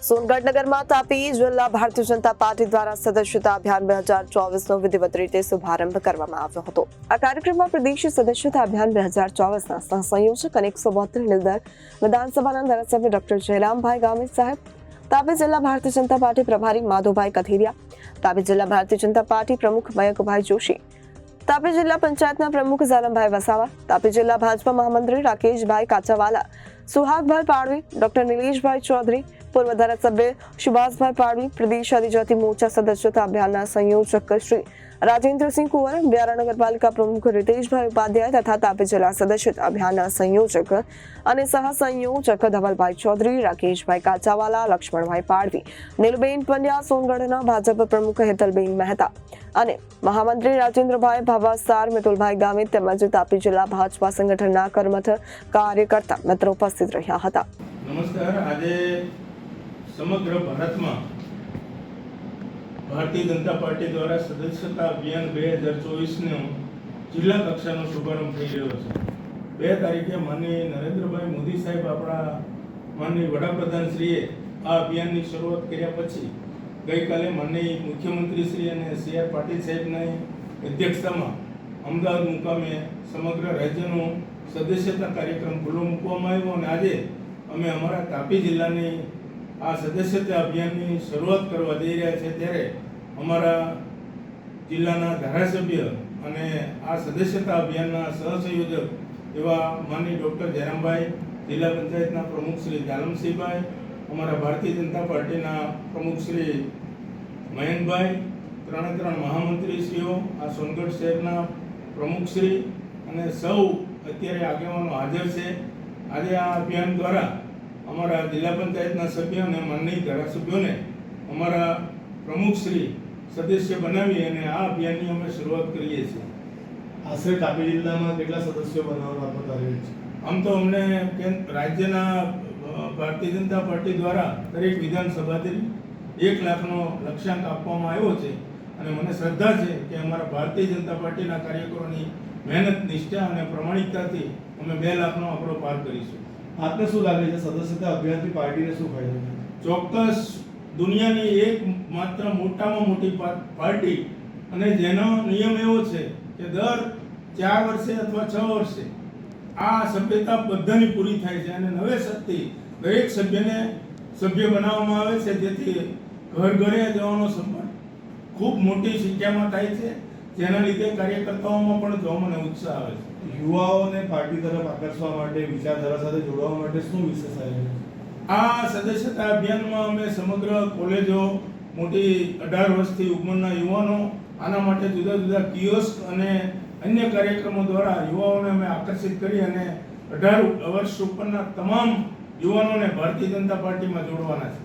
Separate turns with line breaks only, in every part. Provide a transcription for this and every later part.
સોનગઢનગરમાં તાપી જિલ્લા ભારતીય જનતા પાર્ટી દ્વારા સદસ્યતા અભિયાન 2024નો વિધિવત રીતે શુભારંભ કરવામાં આવ્યો હતો। આ કાર્યક્રમમાં પ્રદેશ સદસ્યતા અભિયાન 2024ના સહસંયોજક અને 172 નિલદર વિધાનસભાના ધારાસભ્ય ડોક્ટર જયરામભાઈ ગામિત સાહેબ, તાપી જિલ્લા ભારતીય જનતા પાર્ટી પ્રભારી માધુભાઈ કથિરિયા, તાપી જિલ્લા ભારતીય જનતા પાર્ટી પ્રમુખ મયંકભાઈ જોશી, તાપી જિલ્લા પંચાયતના પ્રમુખ ઝાલમભાઈ વસાવા, તાપી જિલ્લા ભાજપા મહામંત્રી રાકેશભાઈ કાચાવાલા, સુહાગભાઈ પાડવી, ડોક્ટર નિલેશભાઈ ચૌધરી, પૂર્વ ધારાસભ્ય સુભાષભાઈ પાડવી, પ્રદેશ આદિજાતિ મોરચા સદસ્યતા અભિયાનના સંયોજક શ્રી રાજેન્દ્રસિંહ કુંવર, વ્યારા નગરપાલિકા પ્રમુખ રીતેશભાઈ ઉપાધ્યાય તથા તાપી જિલ્લા સદસ્યતા અભિયાનના સંયોજક અને સહસંયોજક ધવલભાઈ ચૌધરી, રાકેશભાઈ કાચાવાલા, લક્ષ્મણભાઈ પાડવી, નીલબેન પંડ્યા, સોનગઢના ભાજપ પ્રમુખ હેતલબેન મહેતા અને મહામંત્રી રાજેન્દ્રભાઈ ભાવાસાર, મિતુલભાઈ ગામિત તેમજ તાપી જિલ્લા ભાજપા સંગઠનના કર્મઠ કાર્યકર્તા મિત્રો ઉપસ્થિત રહ્યા હતા।
નમસ્કાર। આજે સમગ્ર ભારતમાં ભારતીય જનતા પાર્ટી દ્વારા સદસ્યતા અભિયાન 2024નો જિલ્લા કક્ષાનો શુભારંભ થઈ રહ્યો છે। 2 તારીખે માનનીય નરેન્દ્રભાઈ મોદી સાહેબ, આપણા માનનીય વડાપ્રધાનશ્રીએ આ અભિયાનની શરૂઆત કર્યા પછી ગઈકાલે માનનીય મુખ્યમંત્રી શ્રી અને CR પાટીલ સાહેબની અધ્યક્ષતામાં અમદાવાદ મુકામે સમગ્ર રાજ્યનો સદસ્યતા કાર્યક્રમ ખુલ્લો મૂકવામાં આવ્યો અને આજે અમે અમારા તાપી જિલ્લાની આ સદસ્યતા અભિયાનની શરૂઆત કરવા જઈ રહ્યા છે। ત્યારે અમારા જિલ્લાના ધારાસભ્ય અને આ સદસ્યતા અભિયાનના સહસંયોજક એવા માનનીય ડૉક્ટર જયરામભાઈ, જિલ્લા પંચાયતના પ્રમુખ શ્રી ઝાલમસિંહભાઈ, અમારા ભારતીય જનતા પાર્ટીના પ્રમુખ શ્રી મયંકભાઈ, 3 મહામંત્રીશ્રીઓ, આ સોનગઢ શહેરના પ્રમુખશ્રી અને સૌ અત્યારે આગેવાનો હાજર છે। આજે આ અભિયાન દ્વારા અમારા જિલ્લા પંચાયતના સભ્ય અને માનનીય ધારાસભ્યોને અમારા પ્રમુખશ્રી સદસ્ય બનાવી અને આ અભિયાનની અમે શરૂઆત કરીએ છીએ।
આશરે તાપી જિલ્લામાં કેટલા સદસ્યો બનાવવાનો આપણો ટાર્ગેટ છે?
આમ તો અમને રાજ્યના ભારતીય જનતા પાર્ટી દ્વારા દરેક વિધાનસભાથી 1 લાખનો લક્ષ્યાંક આપવામાં આવ્યો છે અને મને શ્રદ્ધા છે કે અમારા ભારતીય જનતા પાર્ટીના કાર્યકરોની મહેનત, નિષ્ઠા અને પ્રમાણિકતાથી અમે 2 લાખનો આંકડો પાર કરીશું।
આપને શું લાગે છે, સદસ્યતા અભિયાનથી પાર્ટીને શું ફાયદો છે?
ચોક્કસ દુનિયાની એકમાત્ર મોટામાં મોટી પાર્ટી અને જેનો નિયમ એવો છે કે દર 4 વર્ષે અથવા 6 વર્ષે આ સભ્યતા બધાની પૂરી થાય છે અને નવેસરથી દરેક સભ્યને સભ્ય બનાવવામાં આવે છે, જેથી ઘર ઘરે જવાનો સંપર્ક ખૂબ મોટી સંખ્યામાં થાય છે, જેના લીધે કાર્યકર્તાઓમાં પણ જોવામાં ઉત્સાહ આવે છે।
યુવાઓને પાર્ટી તરફ આકર્ષવા માટે, વિચારધારા સાથે જોડવા માટે શું વિશેષ આયોજન?
આ સદસ્યતા અભિયાનમાં અમે સમગ્ર કોલેજો, મોટી 18 વર્ષથી ઉંમરના યુવાનો, આના માટે જુદા જુદા કિયોસ્ક અને અન્ય કાર્યક્રમો દ્વારા યુવાઓને અમે આકર્ષિત કરી અને 18 વર્ષ ઉપરના તમામ યુવાનોને ભારતીય જનતા પાર્ટીમાં જોડવાના છે।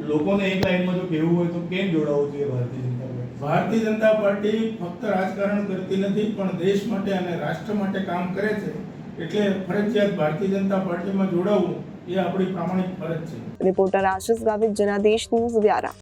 લોકોને એક લાઈનમાં જો કહેવું હોય તો કેમ જોડાવવું જોઈએ ભારતીય જનતા પાર્ટી?
ભારતીય જનતા પાર્ટી ફક્ત રાજકારણ કરતી નથી પણ દેશ માટે અને રાષ્ટ્ર માટે કામ કરે છે, એટલે ફરજિયાત ભારતીય જનતા પાર્ટીમાં જોડાવવું એ આપણી પ્રામાણિક ફરજ છે।
Reporter Ashish Gavit, Janadesh news, Vyara.